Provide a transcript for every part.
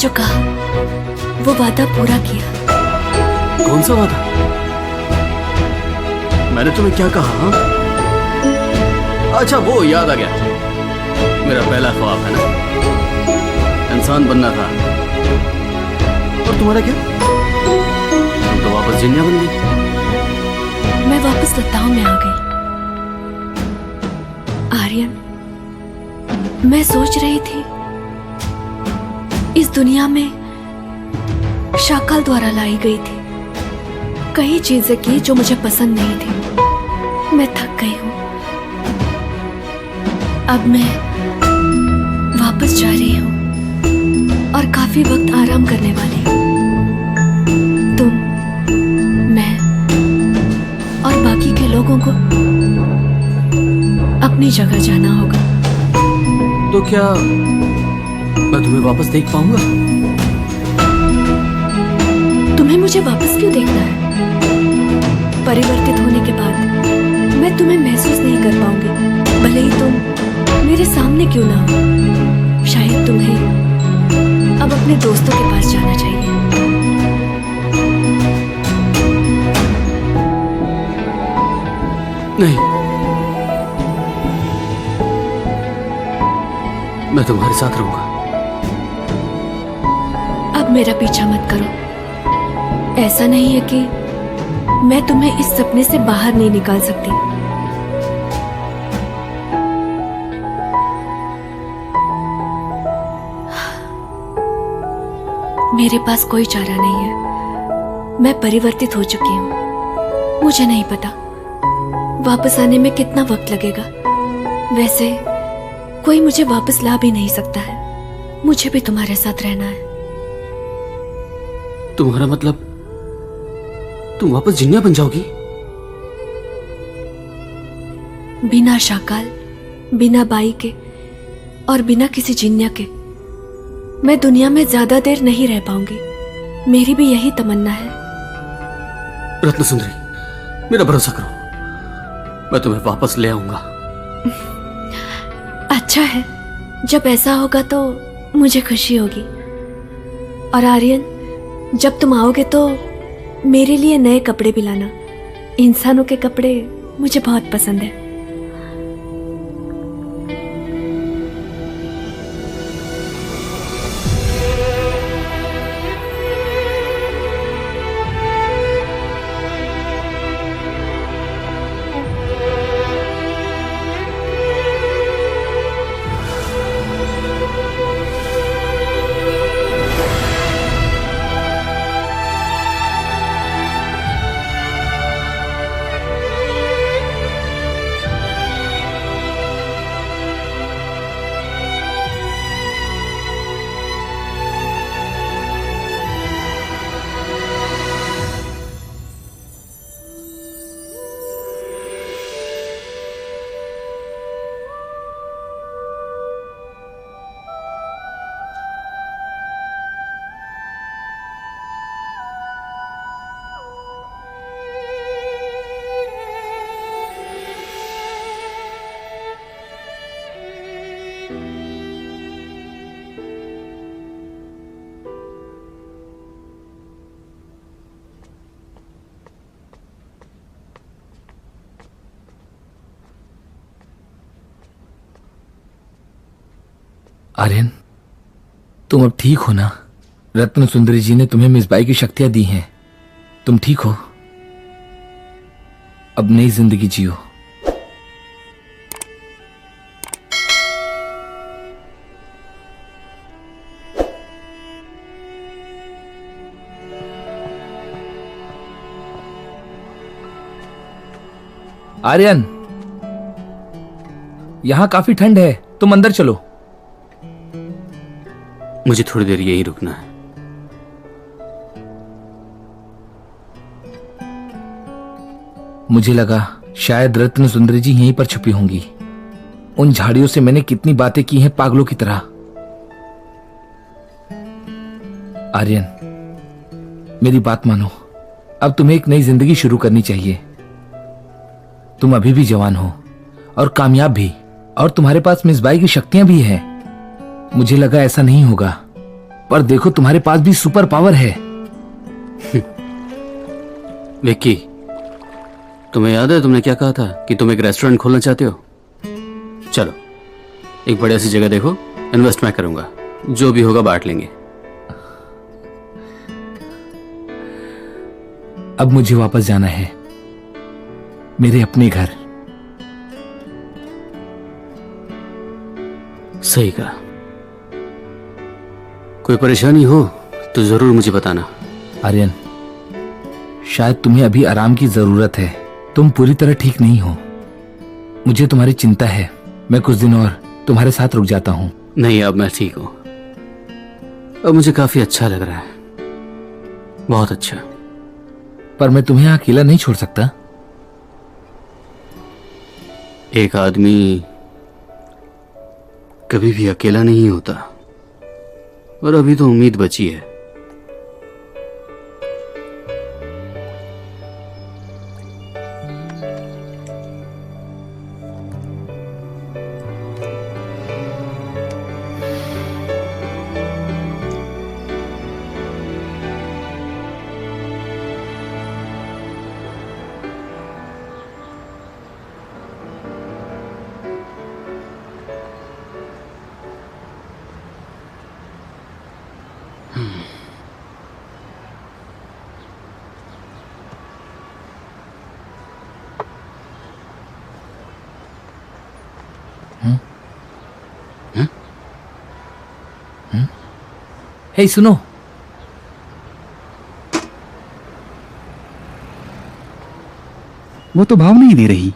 जो कहा वो वादा पूरा किया। कौन सा वादा? मैंने तुम्हें क्या कहा? हाँ? अच्छा वो याद आ गया, मेरा पहला ख्वाब है ना, इंसान बनना था। और तुम्हारा क्या? तुम तो वापस जिन्या बन गई। मैं वापस लताओं में आ गई। आर्यन, मैं सोच रही थी इस दुनिया में शाकाल द्वारा लाई गई थी कई चीजें की जो मुझे पसंद नहीं थी। मैं थक गई हूं। अब मैं वापस जा रही हूं और काफी वक्त आराम करने वाली हूं। तुम, मैं और बाकी के लोगों को अपनी जगह जाना होगा। तो क्या मैं तुम्हें वापस देख पाऊंगा? तुम्हें मुझे वापस क्यों देखना है? परिवर्तित होने के बाद मैं तुम्हें महसूस नहीं कर पाऊंगी, भले ही तुम मेरे सामने क्यों ना हो। शायद तुम्हें अब अपने दोस्तों के पास जाना चाहिए। नहीं, मैं तुम्हारे साथ रहूंगा। अब मेरा पीछा मत करो। ऐसा नहीं है कि मैं तुम्हें इस सपने से बाहर नहीं निकाल सकती। मेरे पास कोई चारा नहीं है। मैं परिवर्तित हो चुकी हूं। मुझे नहीं पता वापस आने में कितना वक्त लगेगा। वैसे कोई मुझे वापस ला भी नहीं सकता है। मुझे भी तुम्हारे साथ रहना है। तुम्हारा मतलब तुम वापस जिन्या बन जाओगी? बिना शाकाल, बिना बाई के और बिना किसी जिन्या के मैं दुनिया में ज्यादा देर नहीं रह पाऊंगी। मेरी भी यही तमन्ना है। रत्न सुंदरी, मेरा भरोसा करो, मैं तुम्हें वापस ले आऊंगा। अच्छा है, जब ऐसा होगा तो मुझे खुशी होगी। और आर्यन, जब तुम आओगे तो मेरे लिए नए कपड़े भी लाना। इंसानों के कपड़े मुझे बहुत पसंद है। आर्यन, तुम अब ठीक हो ना? रत्न सुंदरी जी ने तुम्हें मिसबाई की शक्तियां दी हैं। तुम ठीक हो? अब नई जिंदगी जियो। आर्यन, यहां काफी ठंड है, तुम अंदर चलो। मुझे थोड़ी देर यहीं रुकना है। मुझे लगा शायद रत्न सुंदरी जी यहीं पर छुपी होंगी। उन झाड़ियों से मैंने कितनी बातें की हैं पागलों की तरह। आर्यन, मेरी बात मानो, अब तुम्हें एक नई जिंदगी शुरू करनी चाहिए। तुम अभी भी जवान हो और कामयाब भी, और तुम्हारे पास मिसबाई की शक्तियां भी हैं। मुझे लगा ऐसा नहीं होगा, पर देखो तुम्हारे पास भी सुपर पावर है। विक्की, तुम्हें याद है तुमने क्या कहा था कि तुम एक रेस्टोरेंट खोलना चाहते हो? चलो एक बढ़िया सी जगह देखो, इन्वेस्ट मैं करूंगा, जो भी होगा बांट लेंगे। अब मुझे वापस जाना है मेरे अपने घर। सही कहा। कोई परेशानी हो तो जरूर मुझे बताना। आर्यन, शायद तुम्हें अभी आराम की जरूरत है। तुम पूरी तरह ठीक नहीं हो। मुझे तुम्हारी चिंता है। मैं कुछ दिन और तुम्हारे साथ रुक जाता हूं। नहीं, अब मैं ठीक हूं। अब मुझे काफी अच्छा लग रहा है, बहुत अच्छा। पर मैं तुम्हें अकेला नहीं छोड़ सकता। एक आदमी कभी भी अकेला नहीं होता, और अभी तो उम्मीद बची है। हे सुनो, वो तो भाव नहीं दे रही।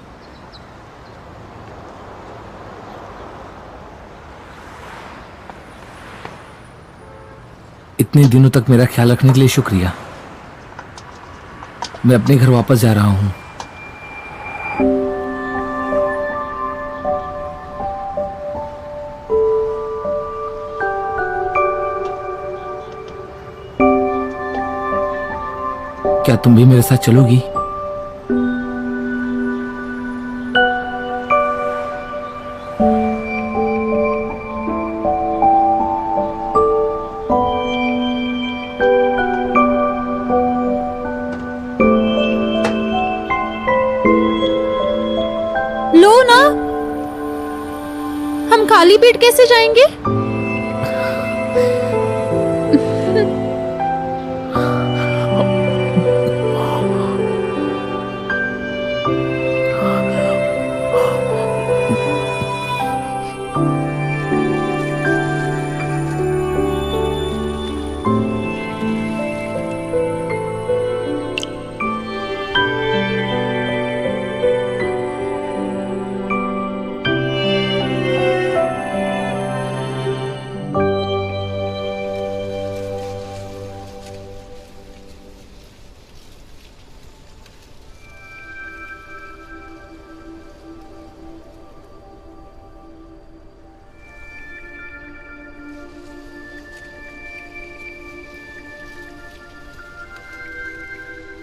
इतने दिनों तक मेरा ख्याल रखने के लिए शुक्रिया। मैं अपने घर वापस जा रहा हूं। क्या तुम भी मेरे साथ चलोगी? लो ना, हम खाली पेट कैसे जाएंगे?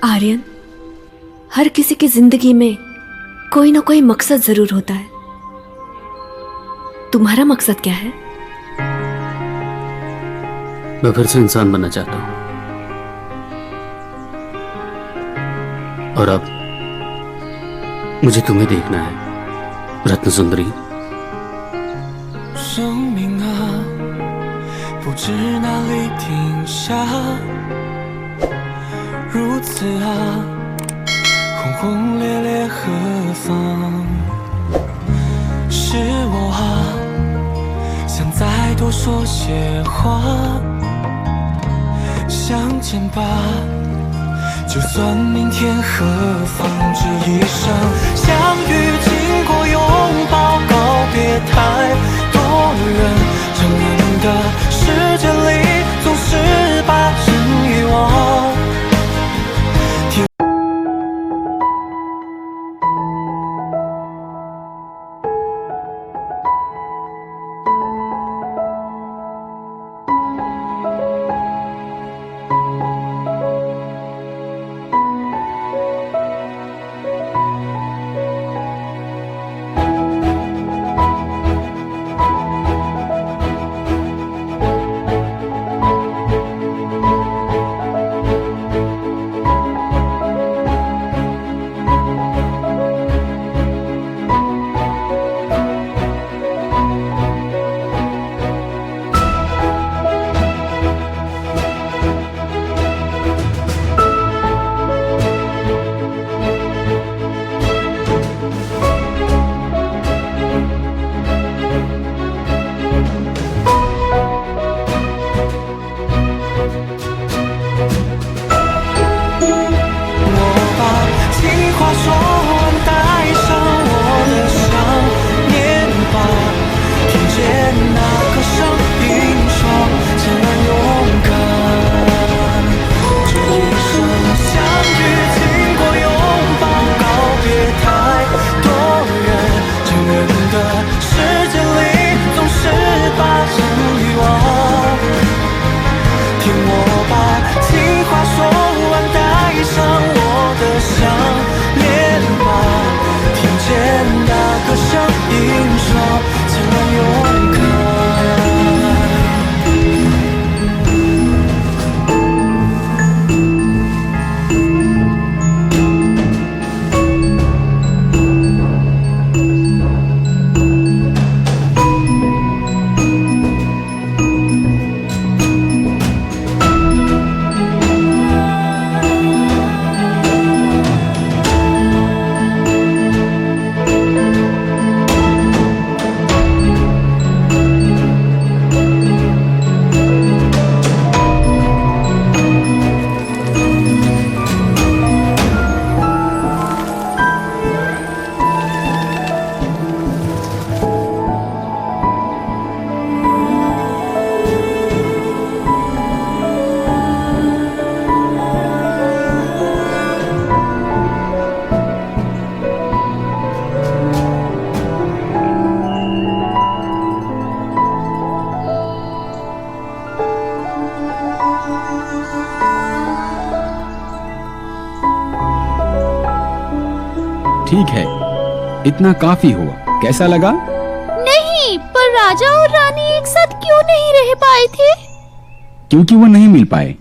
आर्यन, हर किसी की जिंदगी में कोई ना कोई मकसद जरूर होता है। तुम्हारा मकसद क्या है? मैं फिर से इंसान बनना चाहता हूं, और अब मुझे तुम्हें देखना है, रत्न सुंदरी। 生命啊，不知哪里停下，如此啊，轰轰烈烈何方？是我啊，想再多说些话，向前吧，就算明天何方？这一生相遇、经过、拥抱、告别，太多人，成年的世界里，总是把真遗忘。ठीक है, इतना काफी हुआ। कैसा लगा? नहीं, पर राजा और रानी एक साथ क्यों नहीं रह पाए थे? क्योंकि वो नहीं मिल पाए।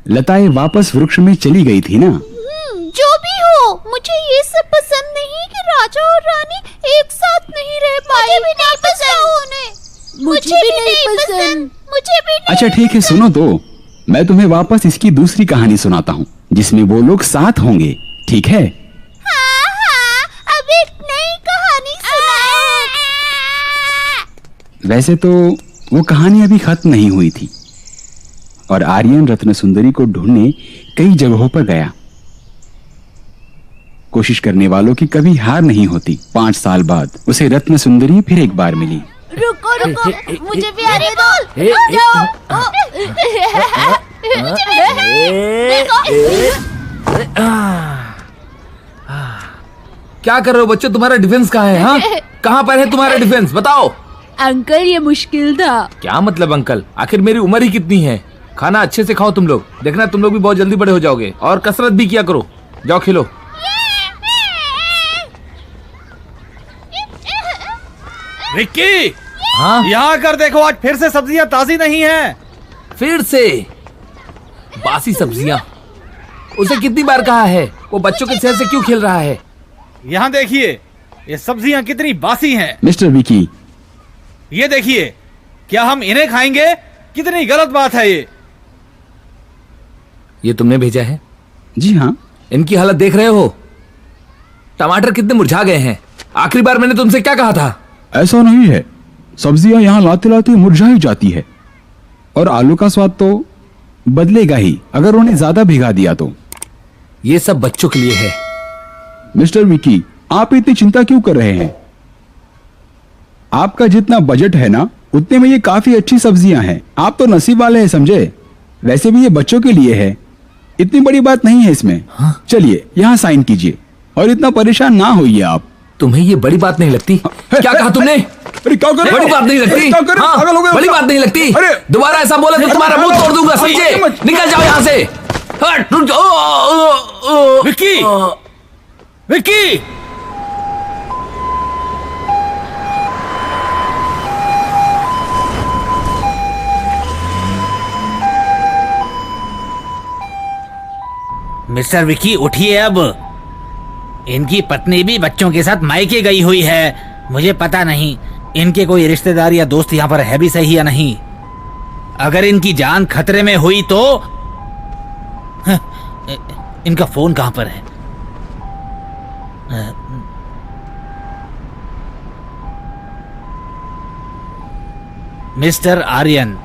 लताएं वापस वृक्ष में चली गई थी ना। जो भी हो, मुझे ये सब पसंद नहीं कि राजा और रानी एक साथ नहीं रह पाए। मुझे भी नहीं पसंद। मुझे भी नहीं पसंद। मुझे भी नहीं। अच्छा ठीक है, सुनो तो, मैं तुम्हें वापस इसकी दूसरी कहानी सुनाता हूँ जिसमें वो लोग साथ होंगे। ठीक है? हाँ, अब एक नई कहानी सुनाओ। वैसे तो वो कहानी अभी खत्म नहीं हुई थी और आर्यन रत्न सुंदरी को ढूंढने कई जगहों पर गया। कोशिश करने वालों की कभी हार नहीं होती। 5 साल बाद उसे रत्न सुंदरी फिर एक बार मिली। रुको रुको, मुझे भी आने दो। क्या कर रहे हो बच्चों? तुम्हारा डिफेंस कहाँ है? हाँ, कहाँ पर है तुम्हारा डिफेंस? बताओ। अंकल, ये मुश्किल था। क्या मतलब अंकल? आखिर मेरी उम्र ही कितनी है? खाना अच्छे से खाओ तुम लोग। देखना तुम लोग भी बहुत जल्दी बड़े हो जाओगे और कसरत भी किया करो। जाओ खेलो। विक्की, हाँ, यहाँ कर देखो, आज फिर से सब्जियाँ ताजी नहीं हैं। फिर से बासी सब्जियां। उसे कितनी बार कहा है वो बच्चों के सेहत से क्यों खेल रहा है? यहाँ देखिए, ये सब्जियाँ कितनी बासी हैं। मिस्टर विकी, ये देखिए, क्या हम इन्हें खाएंगे? कितनी गलत बात है ये तुमने भेजा है? जी हाँ। इनकी हालत देख रहे हो? टमाटर कितने मुरझा गए हैं। आखिरी बार मैंने तुमसे क्या कहा था? ऐसा नहीं है, सब्जियां यहाँ लाते लाते मुरझा ही जाती है और आलू का स्वाद तो बदलेगा ही अगर उन्हें ज्यादा भिगा दिया तो। ये सब बच्चों के लिए है। मिस्टर विकी, आप इतनी चिंता क्यों कर रहे हैं? आपका जितना बजट है ना, उतने में ये काफी अच्छी सब्जियां हैं। आप तो नसीब वाले हैं, समझे? वैसे भी ये बच्चों के लिए है, इतनी बड़ी बात नहीं है इसमें। हाँ? चलिए यहाँ साइन कीजिए और इतना परेशान ना होइए आप। तुम्हें ये बड़ी बात नहीं लगती? क्या कहा तुमने? अरे क्या कर रहे हो? बड़ी बात नहीं लगती? क्या कर रहे हो? हाँ, पागल हो गए? बड़ी बात नहीं लगती? अरे दोबारा ऐसा बोला तो तुम्हारा मुंह तोड़ दूंगा, समझे? निकल जाओ यहाँ से। हट, रुक जाओ। विक्की, विक्की, मिस्टर विक्की, उठिए अब। इनकी पत्नी भी बच्चों के साथ मायके गई हुई है। मुझे पता नहीं इनके कोई रिश्तेदार या दोस्त यहाँ पर है भी सही या नहीं। अगर इनकी जान खतरे में हुई तो इनका फोन कहाँ पर है? मिस्टर आर्यन,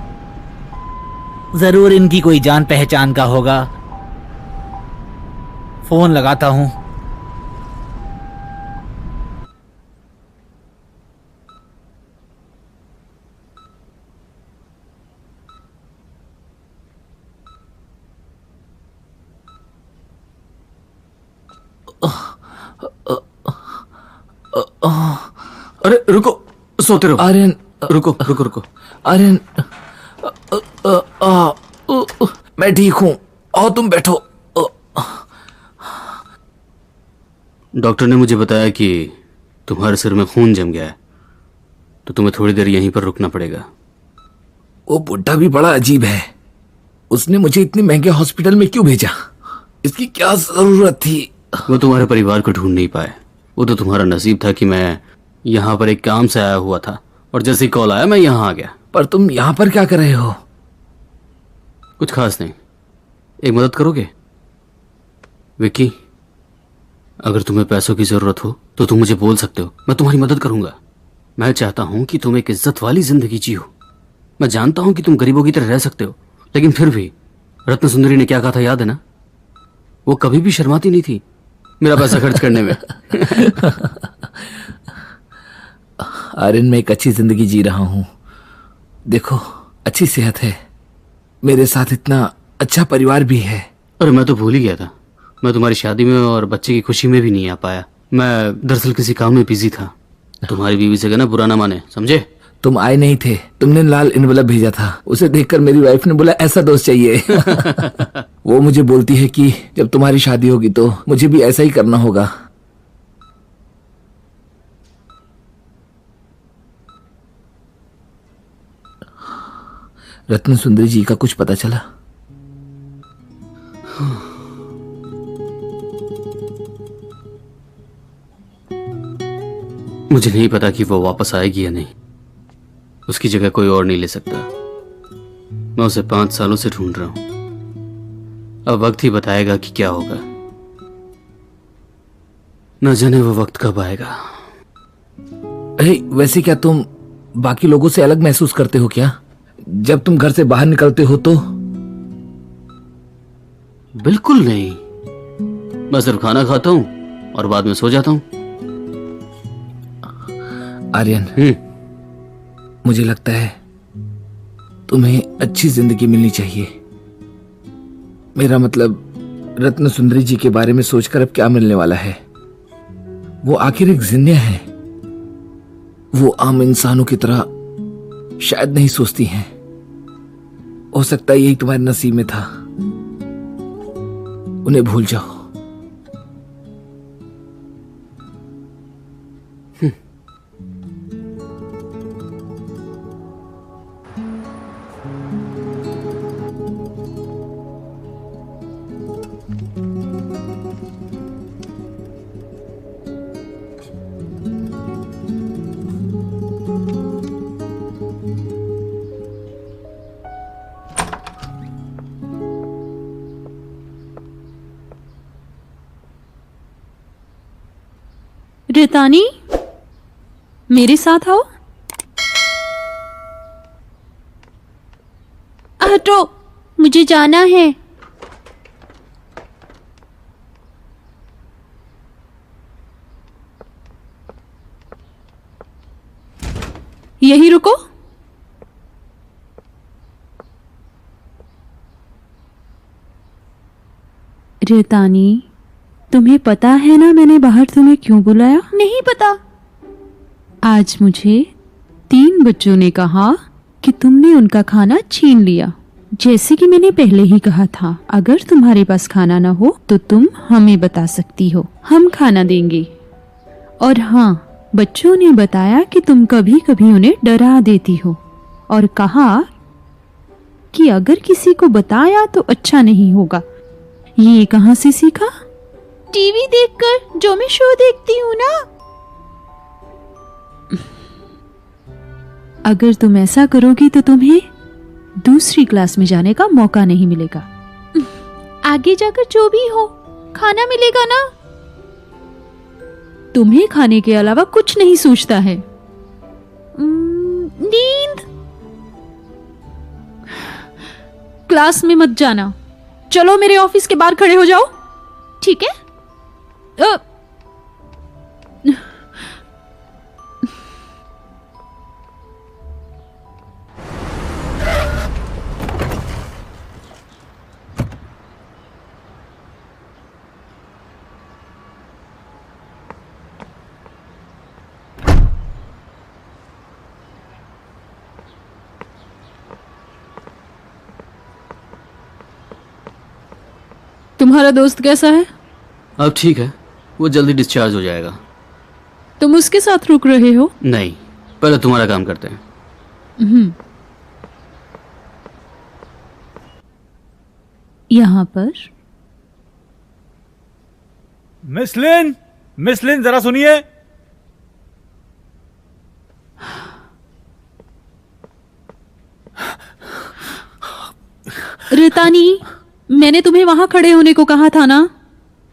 जरूर इनकी कोई जान पहचान का होगा। फोन लगाता हूं। अरे रुको, सोते रहो। आर्यन, रुको रुको रुको। आर्यन, मैं ठीक हूँ। आओ तुम बैठो। डॉक्टर ने मुझे बताया कि तुम्हारे सिर में खून जम गया है, तो तुम्हें थोड़ी देर यहीं पर रुकना पड़ेगा। वो बुड्ढा भी बड़ा अजीब है। उसने मुझे इतने महंगे हॉस्पिटल में क्यों भेजा? इसकी क्या जरूरत थी? वो तुम्हारे परिवार को ढूंढ नहीं पाए। वो तो तुम्हारा नसीब था कि मैं यहाँ पर एक काम से आया हुआ था और जैसे ही कॉल आया मैं यहाँ आ गया। पर तुम यहाँ पर क्या कर रहे हो? कुछ खास नहीं। एक मदद करोगे विक्की? अगर तुम्हें पैसों की जरूरत हो तो तुम मुझे बोल सकते हो, मैं तुम्हारी मदद करूंगा। मैं चाहता हूं कि तुम एक इज्जत वाली जिंदगी जियो। मैं जानता हूं कि तुम गरीबों की तरह रह सकते हो, लेकिन फिर भी रत्न सुंदरी ने क्या कहा था याद है ना? वो कभी भी शर्माती नहीं थी मेरा पैसा खर्च करने में। आर्यन, मैं एक अच्छी जिंदगी जी रहा हूँ। देखो, अच्छी सेहत है, मेरे साथ इतना अच्छा परिवार भी है। अरे मैं तो भूल ही गया था, मैं तुम्हारी शादी में और बच्चे की खुशी में भी नहीं आ पाया। मैं दरअसल किसी काम में बिजी था। तुम्हारी बीवी से कहना बुरा ना माने, समझे? तुम आए नहीं थे, तुमने लाल एनवलप भेजा था। उसे देखकर मेरी वाइफ ने बोला ऐसा दोस्त चाहिए। वो मुझे बोलती है कि जब तुम्हारी शादी होगी तो मुझे भी ऐसा ही करना होगा। रत्न सुंदरी जी का कुछ पता चला? मुझे नहीं पता कि वो वापस आएगी या नहीं। उसकी जगह कोई और नहीं ले सकता। मैं उसे 5 सालों से ढूंढ रहा हूं। अब वक्त ही बताएगा कि क्या होगा। न जाने वो वक्त कब आएगा। अरे वैसे क्या तुम बाकी लोगों से अलग महसूस करते हो क्या जब तुम घर से बाहर निकलते हो तो? बिल्कुल नहीं। मैं सिर्फ खाना खाता हूं और बाद में सो जाता हूं। आर्यन, मुझे लगता है तुम्हें अच्छी जिंदगी मिलनी चाहिए। मेरा मतलब रत्न सुंदरी जी के बारे में सोचकर अब क्या मिलने वाला है? वो आखिर एक जिन्या है। वो आम इंसानों की तरह शायद नहीं सोचती हैं। हो सकता है यही तुम्हारे नसीब में था। उन्हें भूल जाओ। रितानी, मेरे साथ आओ। हटो, मुझे जाना है। यहीं रुको। रितानी, तुम्हें पता है ना मैंने बाहर तुम्हें क्यों बुलाया? नहीं पता। आज मुझे 3 बच्चों ने कहा कि तुमने उनका खाना छीन लिया। जैसे कि मैंने पहले ही कहा था, अगर तुम्हारे पास खाना ना हो तो तुम हमें बता सकती हो, हम खाना देंगे। और हाँ, बच्चों ने बताया कि तुम कभी कभी उन्हें डरा देती हो और कहा कि अगर किसी को बताया तो अच्छा नहीं होगा। ये कहाँ से सीखा? टीवी देखकर, जो मैं शो देखती हूँ ना। अगर तुम ऐसा करोगी तो तुम्हें दूसरी क्लास में जाने का मौका नहीं मिलेगा। आगे जाकर जो भी हो, खाना मिलेगा ना। तुम्हें खाने के अलावा कुछ नहीं सूझता है। नींद। क्लास में मत जाना। चलो मेरे ऑफिस के बाहर खड़े हो जाओ। ठीक है? तुम्हारा दोस्त कैसा है? अब ठीक है, वो जल्दी डिस्चार्ज हो जाएगा। तुम उसके साथ रुक रहे हो? नहीं, पहले तुम्हारा काम करते हैं। यहाँ पर मिस लिन जरा सुनिए। रितानी, मैंने तुम्हें वहां खड़े होने को कहा था ना।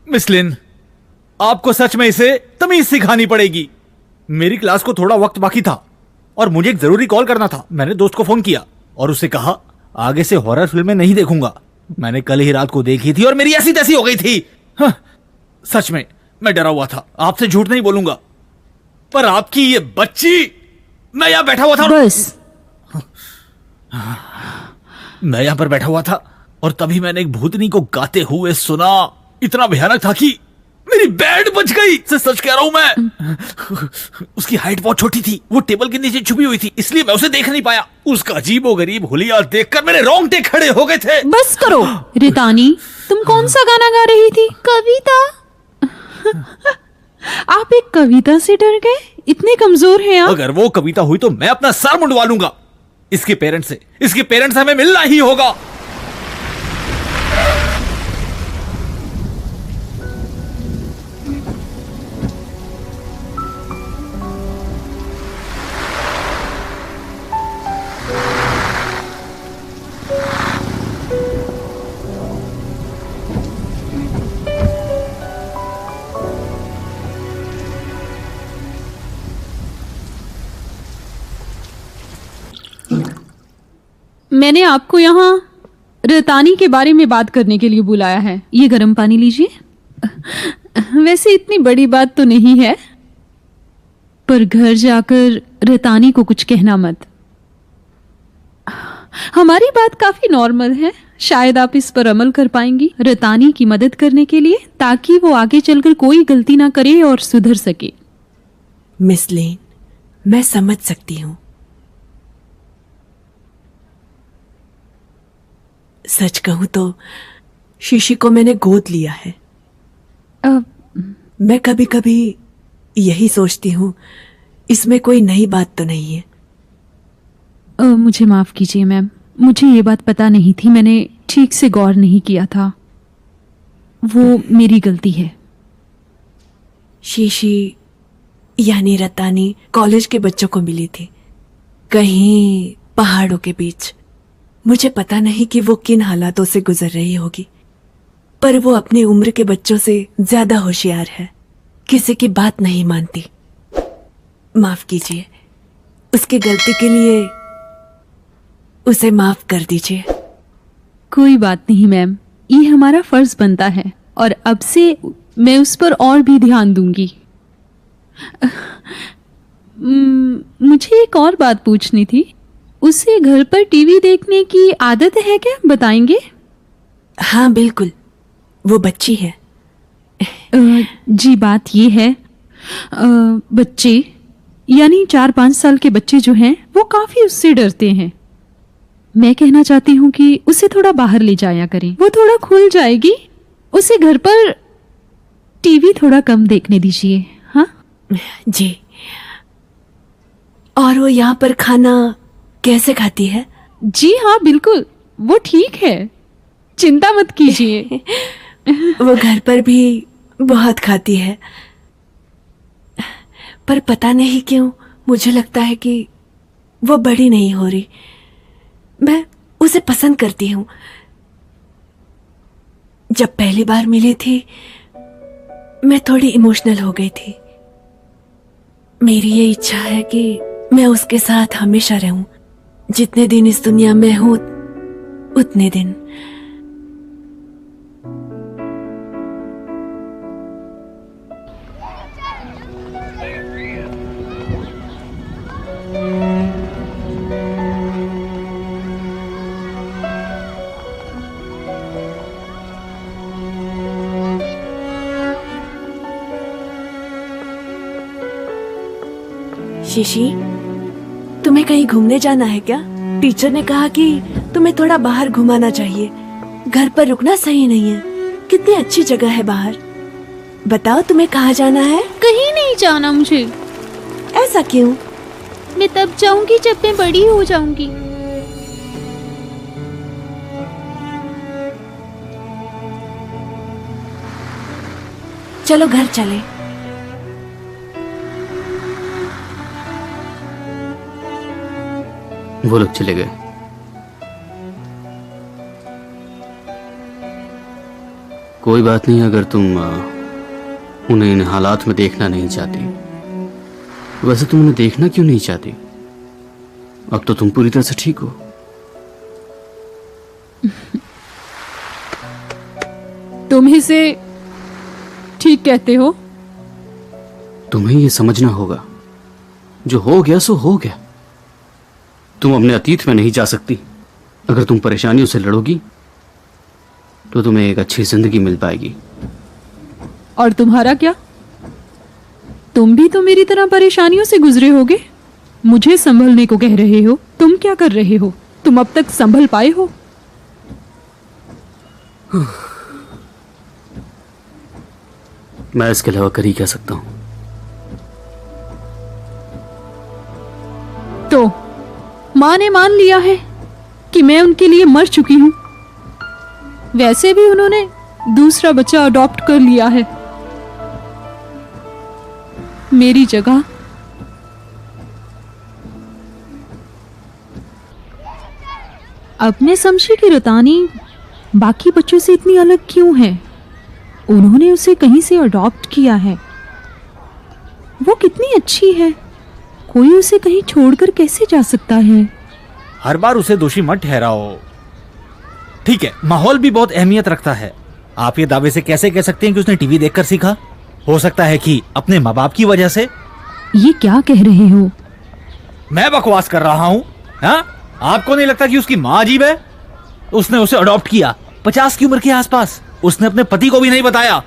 मिस लिन, आपको सच में इसे तमीज सिखानी पड़ेगी। मेरी क्लास को थोड़ा वक्त बाकी था और मुझे एक जरूरी कॉल करना था। मैंने दोस्त को फोन किया और उससे कहा आगे से हॉरर फिल्में नहीं देखूंगा। मैंने कल ही रात को देखी थी और मेरी ऐसी तैसी हो गई थी। हाँ, सच में मैं डरा हुआ था, आपसे झूठ नहीं बोलूंगा। पर आपकी ये बच्ची, मैं यहां बैठा हुआ था। बस। मैं यहां पर बैठा हुआ था और तभी मैंने एक भूतनी को गाते हुए सुना। इतना भयानक था कि मेरी बैंड बच गई। सच कह रहा हूं मैं। उसकी हाइट बहुत छोटी थी, वो टेबल के नीचे छुपी हुई थी, इसलिए मैं उसे देख नहीं पाया। उसका अजीबोगरीब हुलिया देखकर मेरे रोंगटे खड़े हो गए थे। बस करो। रितानी, तुम कौन सा गाना गा रही थी? कविता। आप एक कविता से डर गए? इतने कमजोर हैं आप। अगर वो कविता हुई तो मैं अपना सर मुंडवा लूंगा। इसके पेरेंट्स से हमें मिलना ही होगा। मैंने आपको यहाँ रतानी के बारे में बात करने के लिए बुलाया है। ये गर्म पानी लीजिए। वैसे इतनी बड़ी बात तो नहीं है, पर घर जाकर रतानी को कुछ कहना मत। हमारी बात काफी नॉर्मल है, शायद आप इस पर अमल कर पाएंगी रतानी की मदद करने के लिए, ताकि वो आगे चलकर कोई गलती ना करे और सुधर सके। मिस लेन, मैं समझ सकती हूँ। सच कहूं तो शीशी को मैंने गोद लिया है। मैं कभी कभी यही सोचती हूँ, इसमें कोई नई बात तो नहीं है। मुझे माफ कीजिए मैम, मुझे ये बात पता नहीं थी, मैंने ठीक से गौर नहीं किया था, वो मेरी गलती है। शीशी यानी रतानी कॉलेज के बच्चों को मिली थी, कहीं पहाड़ों के बीच। मुझे पता नहीं कि वो किन हालातों से गुजर रही होगी, पर वो अपनी उम्र के बच्चों से ज्यादा होशियार है, किसी की बात नहीं मानती। माफ कीजिए, उसकी गलती के लिए उसे माफ कर दीजिए। कोई बात नहीं मैम, ये हमारा फर्ज बनता है और अब से मैं उस पर और भी ध्यान दूंगी। मुझे एक और बात पूछनी थी, उसे घर पर टीवी देखने की आदत है क्या, बताएंगे? हाँ बिल्कुल, वो बच्ची है। जी बात ये है, बच्चे यानी 4-5 साल के बच्चे जो हैं वो काफी उससे डरते हैं। मैं कहना चाहती हूँ कि उसे थोड़ा बाहर ले जाया करें, वो थोड़ा खुल जाएगी। उसे घर पर टीवी थोड़ा कम देखने दीजिए। हाँ जी। और वो यहाँ पर खाना कैसे खाती है? जी हाँ बिल्कुल, वो ठीक है, चिंता मत कीजिए। वो घर पर भी बहुत खाती है, पर पता नहीं क्यों मुझे लगता है कि वो बड़ी नहीं हो रही। मैं उसे पसंद करती हूँ। जब पहली बार मिली थी मैं थोड़ी इमोशनल हो गई थी। मेरी ये इच्छा है कि मैं उसके साथ हमेशा रहूं। जितने दिन इस दुनिया में हूं उतने दिन। शीशी, तुम्हें कहीं घूमने जाना है क्या? टीचर ने कहा कि तुम्हें थोड़ा बाहर घुमाना चाहिए, घर पर रुकना सही नहीं है। कितनी अच्छी जगह है बाहर। बताओ तुम्हें कहाँ जाना है? कहीं नहीं जाना मुझे। ऐसा क्यों? मैं तब जाऊंगी जब मैं बड़ी हो जाऊंगी। चलो घर चले। वो लोग चले गए। कोई बात नहीं, अगर तुम उन्हें इन हालात में देखना नहीं चाहती। वैसे तुम उन्हें देखना क्यों नहीं चाहती? अब तो तुम पूरी तरह से ठीक हो। तुम इसे ठीक कहते हो? तुम्हें यह समझना होगा, जो हो गया सो हो गया। तुम अपने अतीत में नहीं जा सकती। अगर तुम परेशानियों से लड़ोगी तो तुम्हें एक अच्छी जिंदगी मिल पाएगी। और तुम्हारा क्या? तुम भी तो मेरी तरह परेशानियों से गुजरे होगे। मुझे संभलने को कह रहे हो, तुम क्या कर रहे हो? तुम अब तक संभल पाए हो? मैं इसके अलावा कर ही क्या सकता हूं? माँ ने मान लिया है कि मैं उनके लिए मर चुकी हूँ। वैसे भी उन्होंने दूसरा बच्चा अडॉप्ट कर लिया है मेरी जगह। अब मैं समझी कि रतानी बाकी बच्चों से इतनी अलग क्यों है। उन्होंने उसे कहीं से अडॉप्ट किया है। वो कितनी अच्छी है, कोई उसे कहीं छोड़कर कैसे जा सकता है। हर बार उसे दोषी मत ठहराओ। ठीक है, माहौल भी बहुत अहमियत रखता है। आप ये दावे से कैसे कह सकते हैं कि उसने टीवी देखकर सीखा? हो सकता है कि अपने माँ बाप की वजह से। ये क्या कह रहे हो? मैं बकवास कर रहा हूँ? हाँ, आपको नहीं लगता कि उसकी माँ अजीब है? उसने उसे अडॉप्ट किया 50 की उम्र के आसपास। उसने अपने पति को भी नहीं बताया।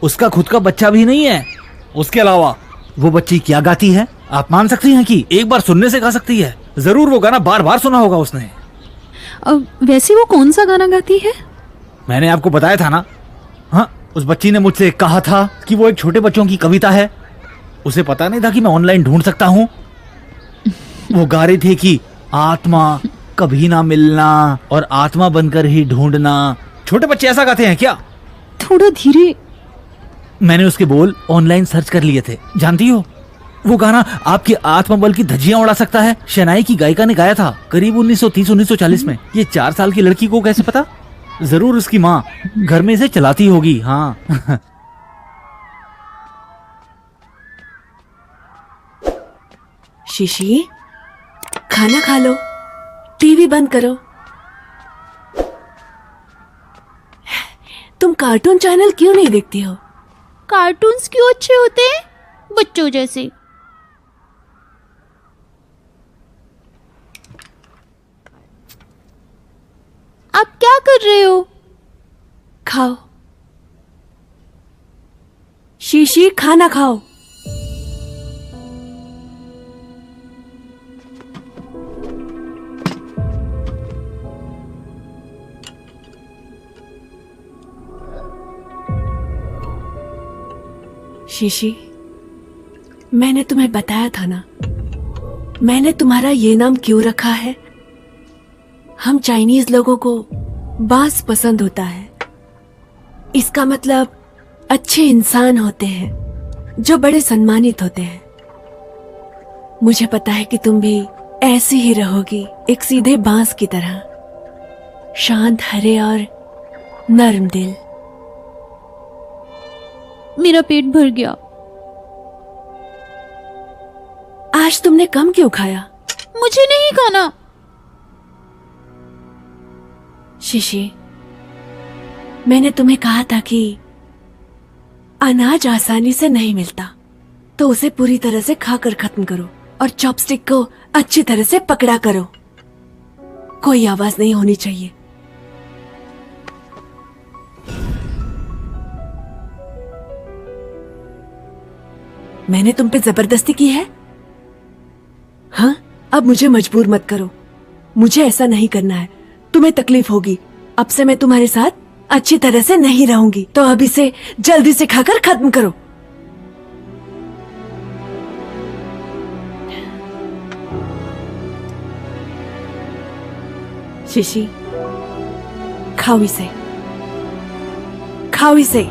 उसका खुद का बच्चा भी नहीं है। उसके अलावा वो बच्ची क्या गाती है आप मान सकती हैं कि एक बार सुनने से गा सकती है। जरूर वो गाना बार बार सुना होगा उसने। वैसे वो कौन सा गाना गाती है? मैंने आपको बताया था ना। हाँ, उस बच्ची ने मुझसे कहा था कि वो एक छोटे बच्चों की कविता है। उसे पता नहीं था कि मैं ऑनलाइन ढूंढ सकता हूँ। वो गा रही थी कि आत्मा कभी ना मिलना और आत्मा बनकर ही ढूंढना। छोटे बच्चे ऐसा गाते हैं क्या? थोड़ा धीरे। मैंने उसके बोल ऑनलाइन सर्च कर लिए थे। जानती हो, वो गाना आपके आत्मबल की धज्जियां उड़ा सकता है। शनाई की गायिका ने गाया था करीब 1930-1940 में। ये 4 साल की लड़की को कैसे पता? जरूर उसकी माँ घर में इसे चलाती होगी। हाँ। शिशी, खाना खा लो, टीवी बंद करो। तुम कार्टून चैनल क्यों नहीं देखती हो? कार्टून्स क्यों अच्छे होते हैं? बच्चों जैसे। आप क्या कर रहे हो? खाओ शीशी, खाना खाओ। शीशी, मैंने तुम्हें बताया था ना, मैंने तुम्हारा ये नाम क्यों रखा है। हम चाइनीज लोगों को बांस पसंद होता है। इसका मतलब अच्छे इंसान होते हैं जो बड़े सम्मानित होते हैं। मुझे पता है कि तुम भी ऐसी ही रहोगी, एक सीधे बांस की तरह, शांत, हरे और नर्म दिल। मेरा पेट भर गया। आज तुमने कम क्यों खाया? मुझे नहीं खाना। शिशी, मैंने तुम्हें कहा था कि अनाज आसानी से नहीं मिलता, तो उसे पूरी तरह से खाकर खत्म करो और चॉपस्टिक को अच्छी तरह से पकड़ा करो। कोई आवाज नहीं होनी चाहिए। मैंने तुम पे जबरदस्ती की है? हाँ, अब मुझे मजबूर मत करो। मुझे ऐसा नहीं करना है, तुम्हें तकलीफ होगी। अब से मैं तुम्हारे साथ अच्छी तरह से नहीं रहूंगी, तो अब इसे जल्दी से खाकर खत्म करो। शिशी, खाओ इसे, खाओ इसे।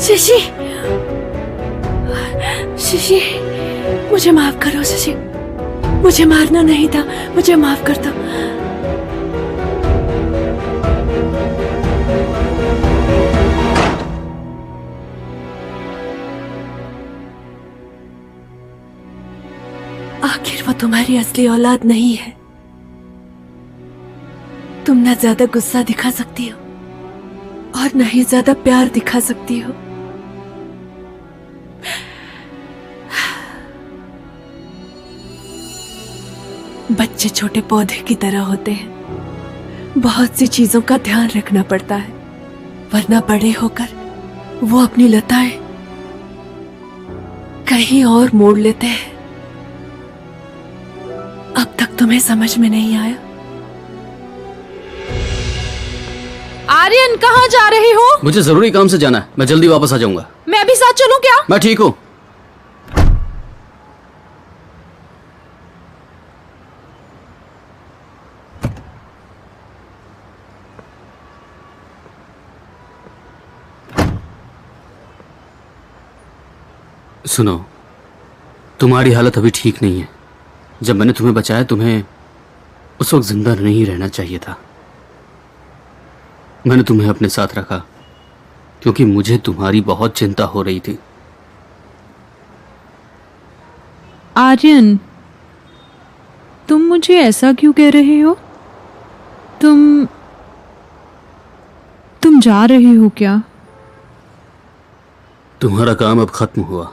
शशि, शशि, मुझे माफ करो शशि, मुझे मारना नहीं था, मुझे माफ कर दो। आखिर वो तुम्हारी असली औलाद नहीं है। तुम न ज्यादा गुस्सा दिखा सकती हो और न ही ज्यादा प्यार दिखा सकती हो। बच्चे छोटे पौधे की तरह होते हैं, बहुत सी चीजों का ध्यान रखना पड़ता है, वरना बड़े होकर वो अपनी लताएं कहीं और मोड़ लेते हैं। अब तक तुम्हें समझ में नहीं आया? आर्यन, कहाँ जा रहे हो? मुझे जरूरी काम से जाना है, मैं जल्दी वापस आ जाऊंगा। मैं भी साथ चलूं क्या? मैं ठीक हूँ। सुनो, तुम्हारी हालत अभी ठीक नहीं है। जब मैंने तुम्हें बचाया, तुम्हें उस वक्त जिंदा नहीं रहना चाहिए था। मैंने तुम्हें अपने साथ रखा क्योंकि मुझे तुम्हारी बहुत चिंता हो रही थी। आर्यन, तुम मुझे ऐसा क्यों कह रहे हो? तुम जा रहे हो क्या? तुम्हारा काम अब खत्म हुआ।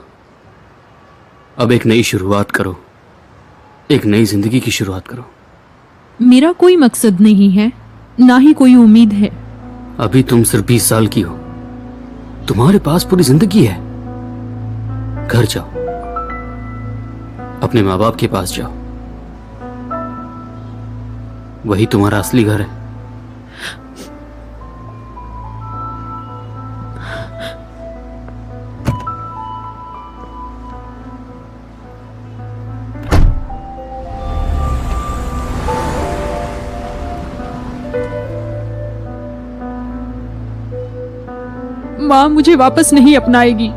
अब एक नई शुरुआत करो, एक नई जिंदगी की शुरुआत करो। मेरा कोई मकसद नहीं है, ना ही कोई उम्मीद है। अभी तुम सिर्फ 20 साल की हो, तुम्हारे पास पूरी जिंदगी है। घर जाओ, अपने माँ बाप के पास जाओ, वही तुम्हारा असली घर है। माँ मुझे वापस नहीं अपनाएगी।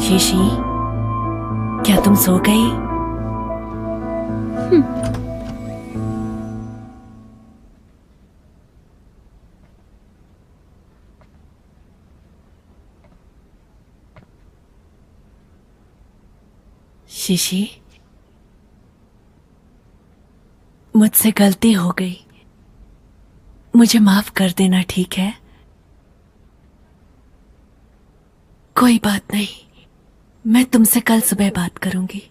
शीशी, क्या तुम सो गई? शीशी, मुझसे गलती हो गई, मुझे माफ कर देना, ठीक है? कोई बात नहीं, मैं तुमसे कल सुबह बात करूंगी।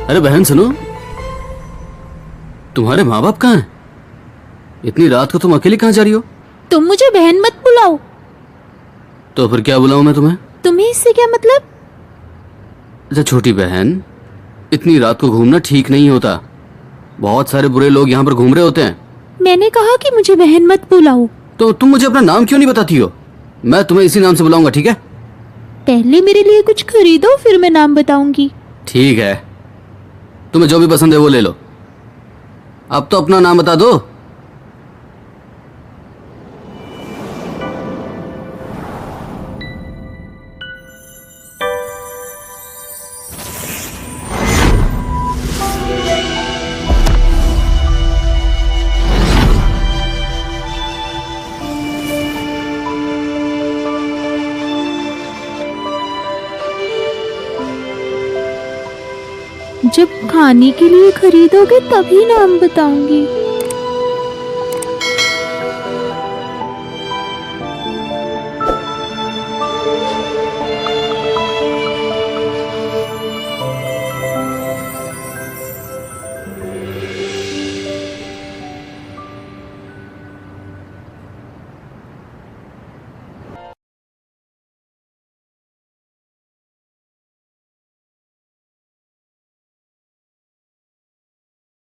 अरे बहन सुनो, तुम्हारे माँ बाप कहाँ हैं? इतनी रात को तुम अकेली कहाँ जा रही हो? तुम मुझे बहन मत बुलाओ। तो फिर क्या बुलाऊं मैं तुम्हें? तुम्हें इससे क्या मतलब? अच्छा छोटी बहन, इतनी रात को घूमना ठीक नहीं होता। बहुत सारे बुरे लोग यहाँ पर घूम रहे होते हैं। मैंने कहा कि मुझे बहन मत बुलाओ। तो तुम मुझे अपना नाम क्यों नहीं बताती हो? मैं तुम्हें इसी नाम से बुलाऊंगा, ठीक है? पहले मेरे लिए कुछ खरीदो, फिर मैं नाम बताऊंगी। ठीक है, तुम्हें जो भी पसंद है वो ले लो। अब तो अपना नाम बता दो। जब खाने के लिए खरीदोगे तभी नाम बताऊंगी।